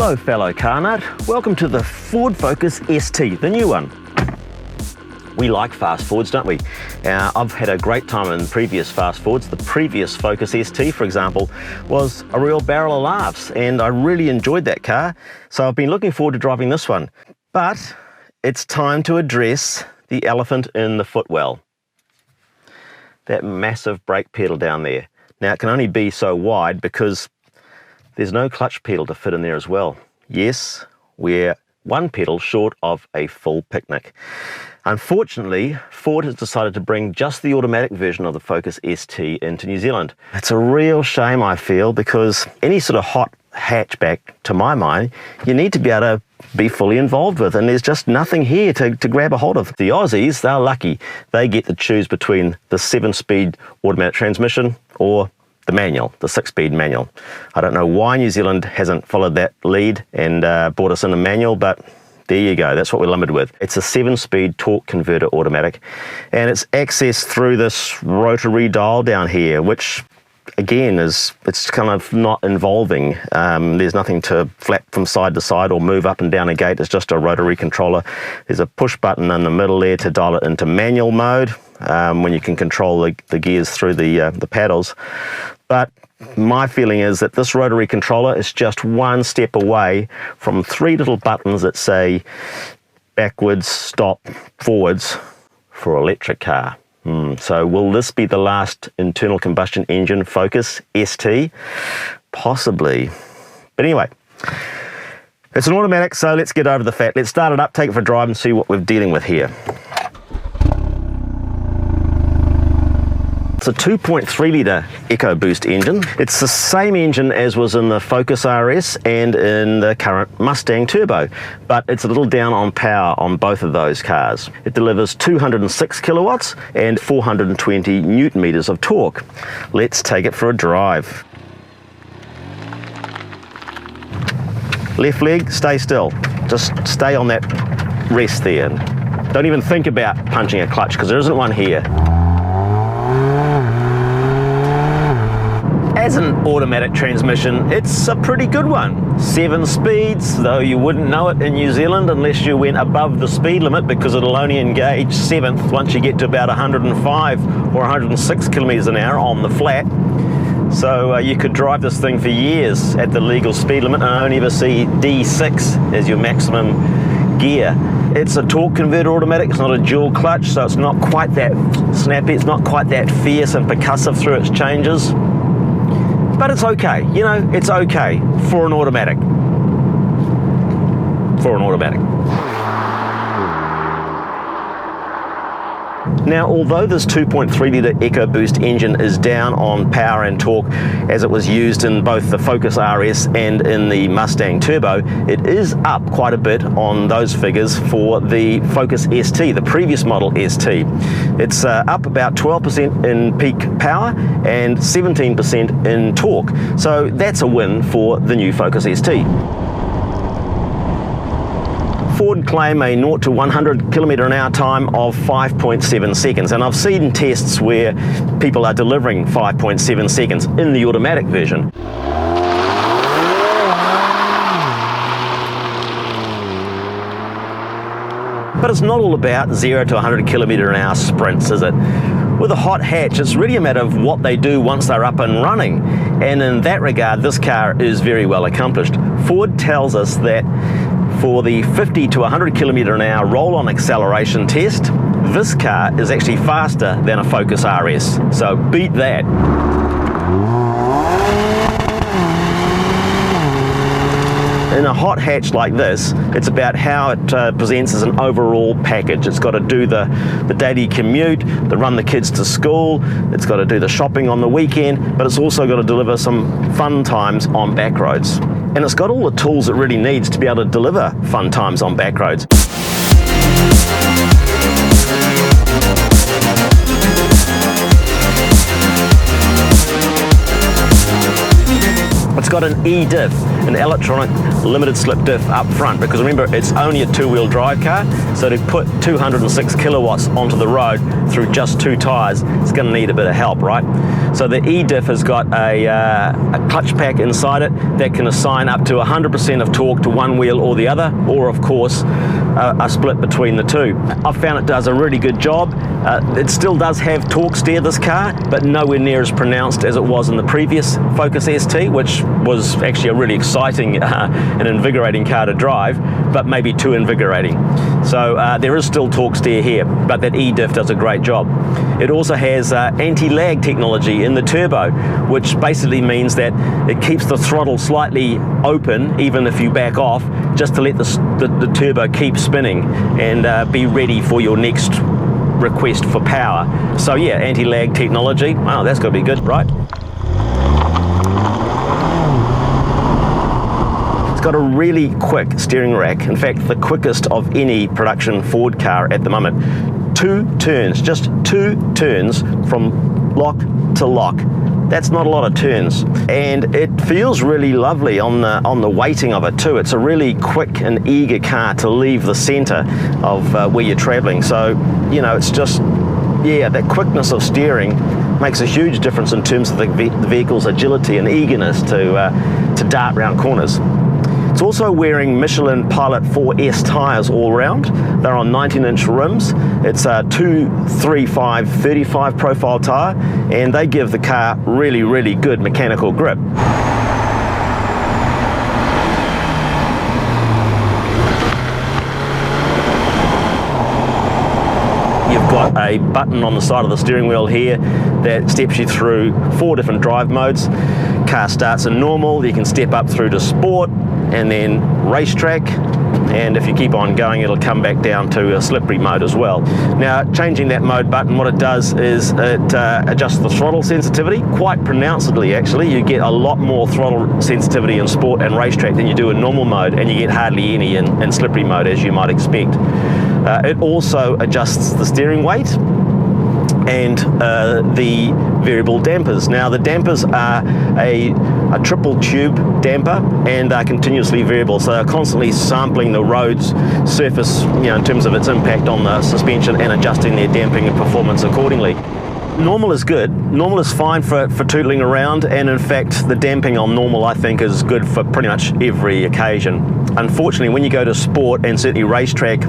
Hello fellow CarNut, welcome to the Ford Focus ST, the new one. We like fast Fords, don't we? I've had a great time in previous fast Fords. The previous Focus ST, for example, was a real barrel of laughs, and I really enjoyed that car, so I've been looking forward to driving this one. But it's time to address the elephant in the footwell. That massive brake pedal down there. Now it can only be so wide because there's no clutch pedal to fit in there as well. Yes, we're one pedal short of a full picnic. Unfortunately, Ford has decided to bring just the automatic version of the Focus ST into New Zealand. It's a real shame, I feel, because any sort of hot hatchback, to my mind, you need to be able to be fully involved with, and there's just nothing here to grab a hold of. The Aussies, they're lucky. They get to choose between the 7-speed automatic transmission or the manual, the 6-speed manual. I don't know why New Zealand hasn't followed that lead and brought us in a manual, but there you go, that's what we're limited with. It's a 7-speed torque converter automatic, and it's accessed through this rotary dial down here, which again it's kind of not involving. There's nothing to flap from side to side or move up and down a gate. It's just a rotary controller. There's a push button in the middle there to dial it into manual mode, when you can control the gears through the paddles. But my feeling is that this rotary controller is just one step away from 3 little buttons that say backwards, stop, forwards for electric car. So will this be the last internal combustion engine Focus ST? Possibly. But anyway, it's an automatic, so let's get over the fact. Let's start it up, take it for a drive and see what we're dealing with here. It's a 2.3 litre EcoBoost engine. It's the same engine as was in the Focus RS and in the current Mustang Turbo, but it's a little down on power on both of those cars. It delivers 206 kilowatts and 420 newton meters of torque. Let's take it for a drive. Left leg, stay still. Just stay on that rest there. Don't even think about punching a clutch because there isn't one here. As an automatic transmission, it's a pretty good one. 7 speeds, though you wouldn't know it in New Zealand unless you went above the speed limit, because it'll only engage 7th once you get to about 105 or 106 kilometers an hour on the flat. So you could drive this thing for years at the legal speed limit and only ever see D6 as your maximum gear. It's a torque converter automatic, it's not a dual clutch, so it's not quite that snappy, it's not quite that fierce and percussive through its changes. But it's okay, you know, it's okay for an automatic. Now, although this 2.3 litre EcoBoost engine is down on power and torque as it was used in both the Focus RS and in the Mustang Turbo, it is up quite a bit on those figures for the Focus ST, the previous model ST. It's up about 12% in peak power and 17% in torque. So that's a win for the new Focus ST. Ford claim a 0 to 100 kilometre an hour time of 5.7 seconds, and I've seen tests where people are delivering 5.7 seconds in the automatic version. But it's not all about 0 to 100 kilometre an hour sprints, is it? With a hot hatch, it's really a matter of what they do once they're up and running, and in that regard this car is very well accomplished. Ford tells us that for the 50 to 100 kilometre an hour roll-on acceleration test, this car is actually faster than a Focus RS, so beat that. In a hot hatch like this, it's about how it presents as an overall package. It's got to do the daily commute, to run the kids to school, it's got to do the shopping on the weekend, but it's also got to deliver some fun times on back roads. And it's got all the tools it really needs to be able to deliver fun times on back roads. It's got an e-diff. an electronic limited slip diff up front, because remember, it's only a two-wheel drive car, so to put 206 kilowatts onto the road through just 2 tyres, it's going to need a bit of help, right? So the E-diff has got a clutch pack inside it that can assign up to 100% of torque to one wheel or the other, or of course a split between the two. I've found it does a really good job. It still does have torque steer, this car, but nowhere near as pronounced as it was in the previous Focus ST, which was actually a really exciting and invigorating car to drive, but maybe too invigorating. So there is still torque steer here, but that E-diff does a great job. It also has anti-lag technology in the turbo, which basically means that it keeps the throttle slightly open even if you back off, just to let the turbo keep spinning and be ready for your next request for power. So yeah, anti-lag technology, wow, that's got to be good, right? It's got a really quick steering rack, in fact the quickest of any production Ford car at the moment. 2 turns, just 2 turns from lock to lock. That's not a lot of turns, and it feels really lovely on the weighting of it too. It's a really quick and eager car to leave the center of where you're traveling. So, you know, it's just, yeah, that quickness of steering makes a huge difference in terms of the vehicle's agility and eagerness to dart around corners. It's also wearing Michelin Pilot 4S tyres all round. They're on 19-inch rims. It's a 235/35 profile tyre, and they give the car really, really good mechanical grip. You've got a button on the side of the steering wheel here that steps you through 4 different drive modes. Car starts in normal, you can step up through to sport, and then racetrack, and if you keep on going it'll come back down to a slippery mode as well. Now, changing that mode button, what it does is it adjusts the throttle sensitivity quite pronouncedly. Actually, you get a lot more throttle sensitivity in sport and racetrack than you do in normal mode, and you get hardly any in slippery mode, as you might expect. It also adjusts the steering weight and the variable dampers. Now, the dampers are a triple tube damper, and are continuously variable, so they're constantly sampling the road's surface, you know, in terms of its impact on the suspension, and adjusting their damping and performance accordingly. Normal is good. Normal is fine for tootling around, and in fact the damping on normal I think is good for pretty much every occasion. Unfortunately, when you go to sport and certainly racetrack,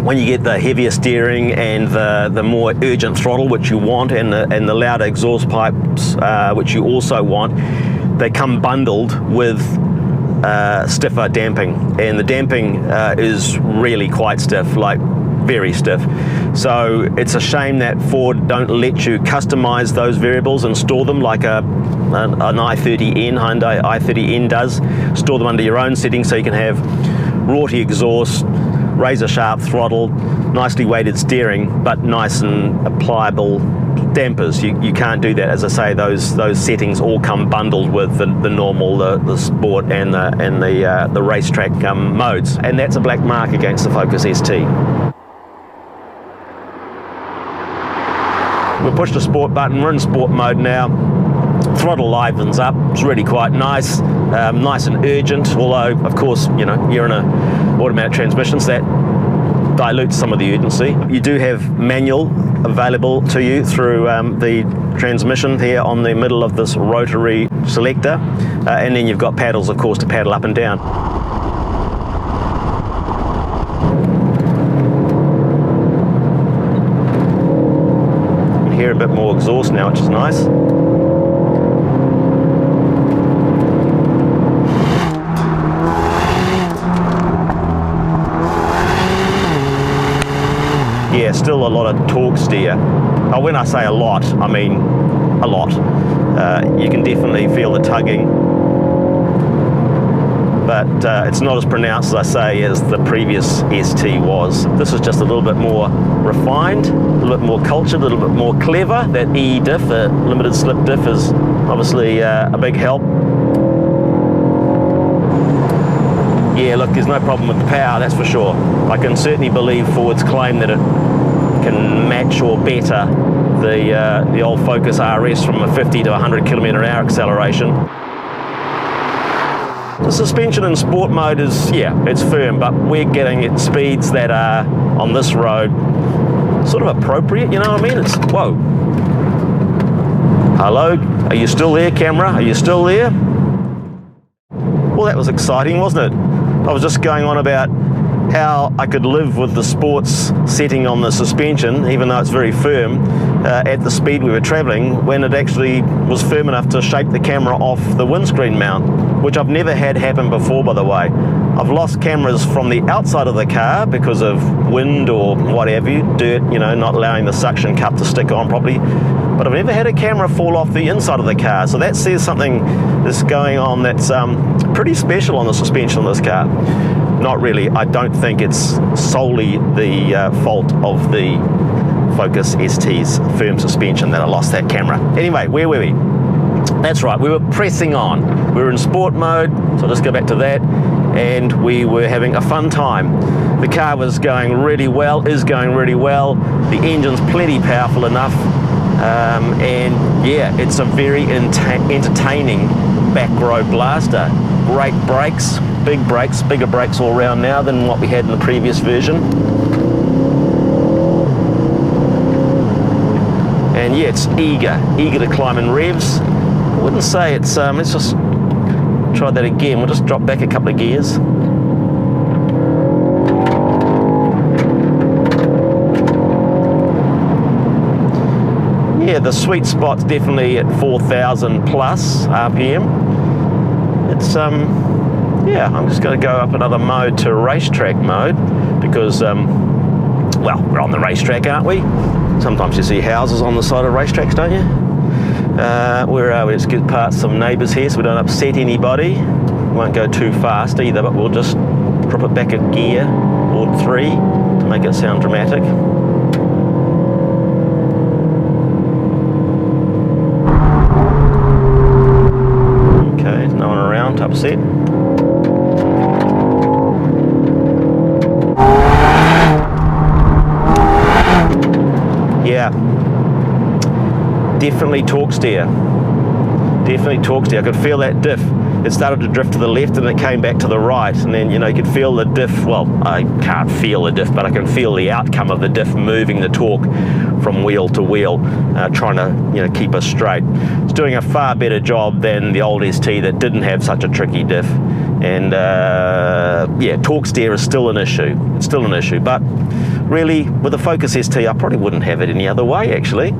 when you get the heavier steering and the more urgent throttle, which you want, and the louder exhaust pipes, which you also want, they come bundled with stiffer damping, and the damping is really quite stiff, like very stiff. So it's a shame that Ford don't let you customize those variables and store them like an i30N, Hyundai i30N does. Store them under your own settings so you can have rorty exhaust, razor sharp throttle, nicely weighted steering, but nice and pliable dampers. You can't do that. As I say, those settings all come bundled with the normal, the sport, and the racetrack modes, and that's a black mark against the Focus ST. We pushed the sport button. We're in sport mode now. Throttle livens up. It's really quite nice, nice and urgent. Although, of course, you know, you're in a automatic transmission, so that dilutes some of the urgency. You do have manual available to you through the transmission here on the middle of this rotary selector, and then you've got paddles, of course, to paddle up and down. You can hear a bit more exhaust now, which is nice. Yeah, still a lot of torque steer. Oh, when I say a lot, I mean a lot. You can definitely feel the tugging, but it's not as pronounced, as I say, as the previous ST was. This is just a little bit more refined, a little bit more cultured, a little bit more clever. That E-diff, the limited slip diff, is obviously a big help. Yeah, look, there's no problem with the power, that's for sure. I can certainly believe Ford's claim that it can match or better the old Focus RS from a 50 to 100 km/h acceleration. The suspension in sport mode is, yeah, it's firm, but we're getting at speeds that are, on this road, sort of appropriate, you know what I mean? It's, whoa. Hello, are you still there, camera? Are you still there? Well, that was exciting, wasn't it? I was just going on about how I could live with the sports setting on the suspension, even though it's very firm, at the speed we were traveling, when it actually was firm enough to shake the camera off the windscreen mount, which I've never had happen before, by the way. I've lost cameras from the outside of the car because of wind or what have you, dirt, you know, not allowing the suction cup to stick on properly. But I've never had a camera fall off the inside of the car, so that says something is going on that's pretty special on the suspension of this car. Not really. I don't think it's solely the fault of the Focus ST's firm suspension that I lost that camera. Anyway, where were we? That's right, we were pressing on. We were in sport mode, so I'll just go back to that, and we were having a fun time. The car was going really well, is going really well. The engine's plenty powerful enough, and yeah, it's a very entertaining back row blaster. Great brakes, bigger brakes all around now than what we had in the previous version. And yeah, it's eager to climb in revs. I wouldn't say it's, let's just try that again. We'll just drop back a couple of gears. Yeah, the sweet spot's definitely at 4,000 plus RPM. It's, yeah, I'm just going to go up another mode to racetrack mode because, well, we're on the racetrack, aren't we? Sometimes you see houses on the side of racetracks, don't you? Where are we? Let's get past some neighbours here so we don't upset anybody. Won't go too fast either, but we'll just drop it back a gear or 3 to make it sound dramatic. Okay, there's no one around to upset. Yeah, definitely torque steer. Definitely torque steer. I could feel that diff. It started to drift to the left and it came back to the right, and then, you know, you could feel the diff. Well, I can't feel the diff, but I can feel the outcome of the diff moving the torque from wheel to wheel, trying to, you know, keep us straight. It's doing a far better job than the old ST that didn't have such a tricky diff. And yeah, torque steer is still an issue. It's still an issue, but really, with the Focus ST, I probably wouldn't have it any other way, actually.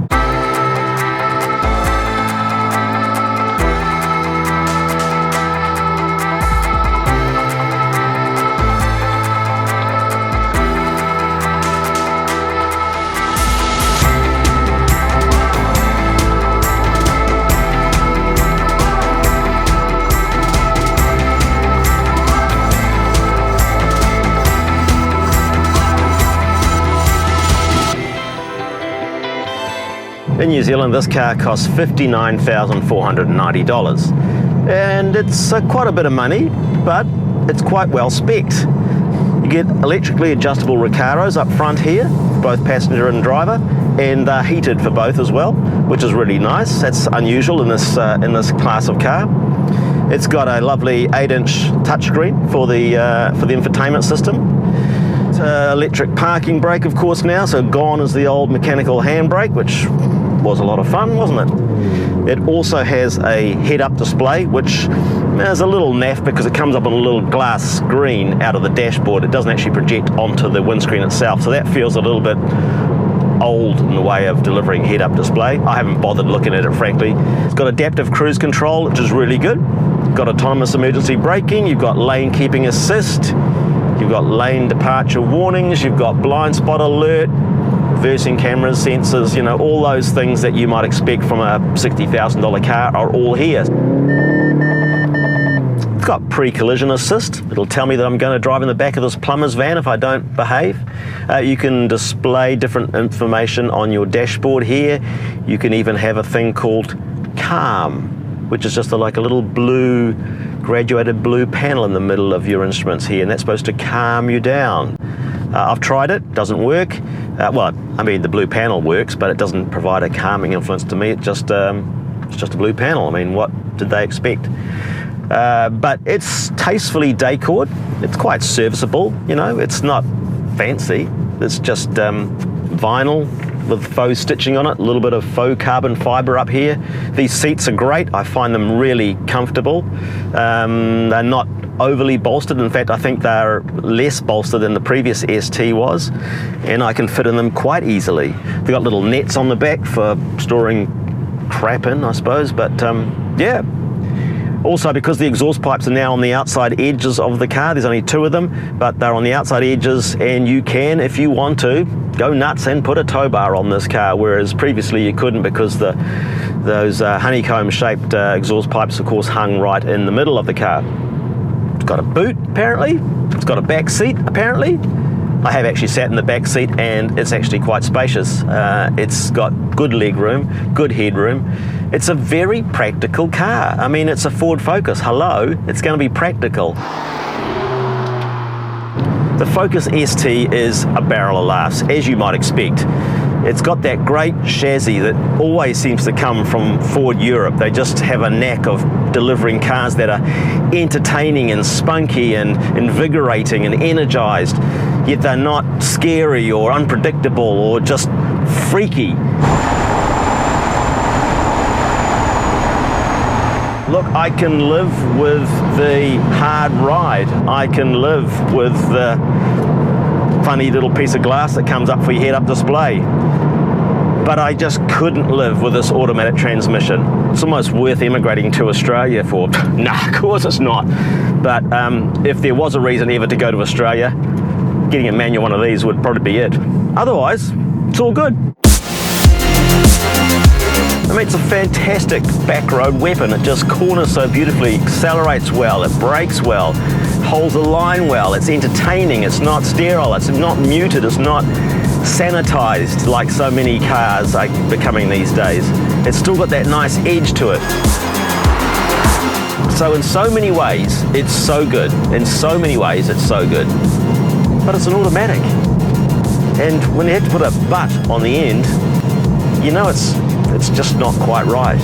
In New Zealand, this car costs $59,490, and it's quite a bit of money, but it's quite well spec'd. You get electrically adjustable Recaros up front here, both passenger and driver, and they're heated for both as well, which is really nice. That's unusual in this class of car. It's got a lovely 8-inch touchscreen for the infotainment system. It's an electric parking brake, of course, now, so gone is the old mechanical handbrake, which was a lot of fun, wasn't it? It also has a head-up display, which is a little naff because it comes up on a little glass screen out of the dashboard. It doesn't actually project onto the windscreen itself, so that feels a little bit old in the way of delivering head-up display. I haven't bothered looking at it, frankly. It's got adaptive cruise control, which is really good. Got autonomous emergency braking, you've got lane keeping assist, you've got lane departure warnings, you've got blind spot alert, reversing cameras, sensors, you know, all those things that you might expect from a $60,000 car are all here. It's got pre-collision assist. It'll tell me that I'm going to drive in the back of this plumber's van if I don't behave. You can display different information on your dashboard here. You can even have a thing called Calm, which is just like a little blue, graduated blue panel in the middle of your instruments here, and that's supposed to calm you down. I've tried it, doesn't work. Well, I mean, the blue panel works, but it doesn't provide a calming influence to me. It's just a blue panel. I mean, what did they expect? but it's tastefully decored. It's quite serviceable, you know, it's not fancy. It's just vinyl with faux stitching on it, a little bit of faux carbon fibre up here. These seats are great. I find them really comfortable. They're not overly bolstered. In fact, I think they're less bolstered than the previous ST was, and I can fit in them quite easily. They've got little nets on the back for storing crap in, I suppose, but yeah. Also, because the exhaust pipes are now on the outside edges of the car, there's only 2 of them, but they're on the outside edges, and you can, if you want to, go nuts and put a tow bar on this car, whereas previously you couldn't because those honeycomb-shaped exhaust pipes, of course, hung right in the middle of the car. It's got a boot, apparently. It's got a back seat, apparently. I have actually sat in the back seat, and it's actually quite spacious. It's got good leg room, good headroom. It's a very practical car. I mean, it's a Ford Focus. Hello, it's going to be practical. The Focus ST is a barrel of laughs, as you might expect. It's got that great chassis that always seems to come from Ford Europe. They just have a knack of delivering cars that are entertaining and spunky and invigorating and energized, yet they're not scary or unpredictable or just freaky. Look, I can live with the hard ride. I can live with the funny little piece of glass that comes up for your head-up display. But I just couldn't live with this automatic transmission. It's almost worth emigrating to Australia for. Nah, of course it's not. But if there was a reason ever to go to Australia, getting a manual one of these would probably be it. Otherwise, it's all good. I mean, it's a fantastic back road weapon. It just corners so beautifully, accelerates well, it brakes well, holds the line well, it's entertaining, it's not sterile, it's not muted, it's not sanitized like so many cars are becoming these days. It's still got that nice edge to it. So in so many ways, it's so good. In so many ways, it's so good. But it's an automatic. And when you have to put a but on the end, you know it's just not quite right.